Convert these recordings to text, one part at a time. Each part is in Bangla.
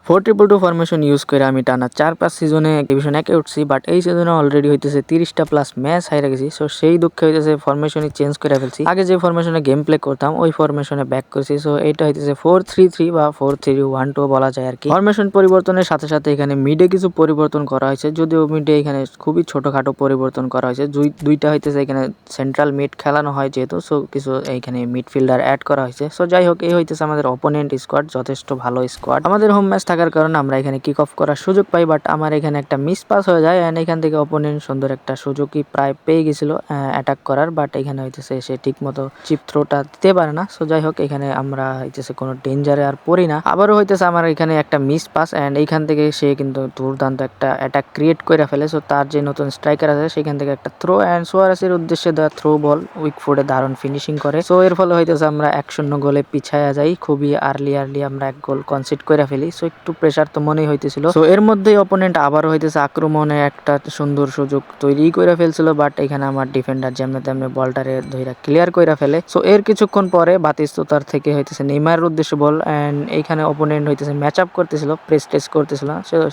4-2-2 ফরমেশন ইউজ করে আমি টানা 4-5 সিজনে ডিভিশন 1-এ উঠছি, বাট এই সিজনে অলরেডি হইতেছে 30টা প্লাস ম্যাচ হাইরা গেছি। সো সেই দুঃখে হইতেছে ফরমেশনই চেঞ্জ করে ফেলছি। আগে যে ফরমেশনে গেম প্লে করতাম ওই ফরমেশনে ব্যাক করছি। সো এটা হইতেছে 4-3-3 বা 4-3-1-2 বলা যায় আর কি। ফরমেশন পরিবর্তনের সাথে সাথে এখানে মিডে কিছু পরিবর্তন করা হয়েছে, যদিও মিডে এখানে খুবই ছোটখাটো পরিবর্তন করা হয়েছে। দুইটা হইতেছে এখানে সেন্ট্রাল মিড খেলানো হয় যেহেতু, সো কিছু এইখানে মিডফিল্ডার অ্যাড করা হয়েছে। সো যাই হোক, এই হইতেছে আমাদের অপোনেন্ট স্কোয়াড, যথেষ্ট ভালো স্কোয়াড। আমাদের হোম ম্যাচ থাকার কারণে আমরা এখানে কিক অফ করার সুযোগ পাই, বাট আমার এখানে একটা মিস পাস হয়ে যায় এন্ড এখান থেকে অপোনেন্ট সুন্দর একটা সুযোগই প্রায় পেয়ে গেছিল অ্যাটাক করার, বাট এখানে হইতেছে সে ঠিক মতো চিপ থ্রোটা দিতে পারে না। সো যাই হোক, এখানে আমরা হইতেছে কোনো ডেঞ্জারে আর পড়ি না। আবারও হইতেছে আমার এখানে একটা মিস পাস এন্ড এইখান থেকে সে কিন্তু দুর্দান্ত একটা অ্যাটাক ক্রিয়েট করে ফেলে। সো তার যে নতুন স্ট্রাইকার আছে সেখান থেকে একটা থ্রো এন্ড সুয়ারেসের উদ্দেশ্যে দেওয়া থ্রো বল উইক ফুটে দারুণ ফিনিশিং করে। সো এর ফলে হইতেছে আমরা 1-0 গোলে পিছায়া যাই। খুবই আর্লি আমরা এক গোল কনসিড করে ফেলি। সো একটু প্রেসার তো মনেই হইতেছিল। সো এর মধ্যেই অপোনেন্ট আবারও হইতেছে আক্রমণে একটা সুন্দর সুযোগ তৈরি করে ফেলছিল, বাট এখানে আমার ডিফেন্ডার যেমনে তেমনি বলটারে ধইরা ক্লিয়ার করে ফেলে। সো এর কিছুক্ষণ পরে বাতিস্তুতার থেকে হইতেছে নেইমারের উদ্দেশ্যে বল এন্ড এইখানে অপোনেন্ট হইতেছে ম্যাচ আপ করতেছিল, প্রেস টেস্ট করতেছিল।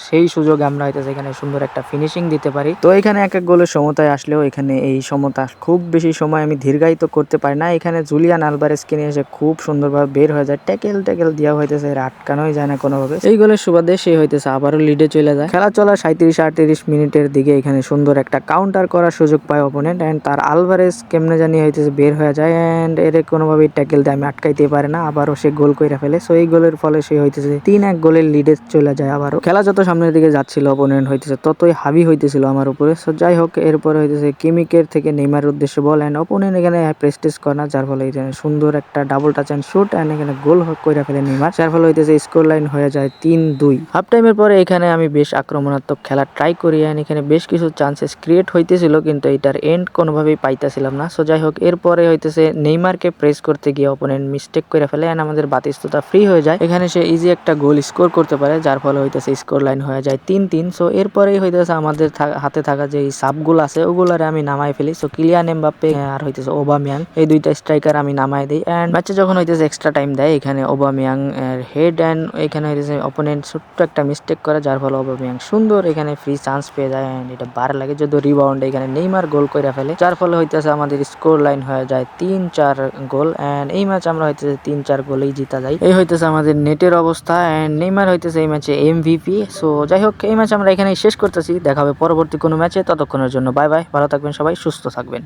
সেই সুযোগে আমরা হইতেছে এখানে সুন্দর একটা ফিনিশিং দিতে পারি। তো এখানে এক গোলের সমতায় আসলেও এখানে এই সমতা খুব বেশি সময় আমি দীর্ঘায়িত করতে পারি না। এখানে জুলিয়ান আলভারেজকে নিয়ে এসে খুব সুন্দরভাবে বের হয়ে যায়, ট্যাকেল দেওয়া হইতেছে, আটকানোই যায় না কোনোভাবে। এই গোলের সুবাদে সে হইতেছে আবারও লিডে চলে যায়। খেলা চলা 37-38 মিনিটের দিকে এখানে সুন্দর একটা কাউন্টার করার সুযোগ পায় অপোনেন্ট এন্ড তার আলভারেজ কেমনে জানি হইতেছে বের হয়ে যায় এন্ড এর কোনোভাবেই ট্যাকেল দিয়ে আমি আটকাইতে পারে না, আবারও সে গোল কইরা ফেলে। সো এই গোলের ফলে সে হইতেছে 3-1 গোলের লিডে চলে যায়। আবারও খেলা যত সামনের দিকে যাচ্ছিল অপোনেন্ট হইতেছে ততই হাবি হইতেছিল আমার উপরে। সো যাই হোক, এরপরে হইতেছে কিমিকের থেকে নেইমারের উদ্দেশ্যে বল এন্ড অপোনেন্ট এখানে প্রেস্টেজ করে না, যার ফলে এখানে সুন্দর একটা double touch and shoot and এখানে গোল কইরা ফেলে নেইমার, যার ফলে হইতেছে স্কোর লাইন হয়ে যায় 3-2। হাফ টাইমের পরে এখানে আমি বেশ আক্রমণাত্মক খেলা ট্রাই করি এন্ড এখানে বেশ কিছু চান্সেস ক্রিয়েট হইতেছিল, কিন্তু এটার এন্ড কোনোভাবেই পাইতেছিলাম না। সো যাই হোক, এরপরে হইতেছে নেইমারকে প্রেস করতে গিয়ে অপোনেন্ট মিস্টেক করে ফেলে এন্ড আমাদের বাতিস্তুতা ফ্রি হয়ে যায়। এখানে সে ইজি একটা গোল স্কোর করতে পারে, যার ফলে হইতেছে স্কোর লাইন হয়ে যায় 3-3। সো এরপরেই হইতেছে আমাদের হাতে থাকা যে সাবগুলো আছে ওগুলারে আমি নামাই ফেলি। সো কিলিয়ান এমবাপ্পে আর হইতেছে ওবামিয়াং, এই দুইটা স্ট্রাইকার আমি নামাই দিই এন্ড ম্যাচে যখন হইতেছে এক্সট্রা টাইম দেয় এখানে ওবামিয়াং এর হেড এন্ড এখানে হইতেছে অপোনেন্ট ছোট্ট একটা মিস্টেক করে, যার ফলে ওবামিয়াং সুন্দর এখানে ফ্রি চান্স পেয়ে যায় এন্ড এটা বার লাগে, যদিও রিবাউন্ড এখানে নেইমার গোল করে ফেলে, যার ফলে হইতেছে আমাদের স্কোর লাইন হয়ে যায় 3-4 গোল এন্ড এই ম্যাচ আমরা হইতেছে 3-4 গোলেই জিতা যাই। এই হইতেছে আমাদের নেটের অবস্থা এন্ড নেইমার হইতেছে এই ম্যাচে এমভিপি। সো যাই হোক, এই ম্যাচ আমরা এখানেই শেষ করতেছি। দেখা হবে পরবর্তী কোনো ম্যাচে, ততক্ষণের জন্য বাই বাই, ভালো থাকবেন সবাই, সুস্থ থাকবেন।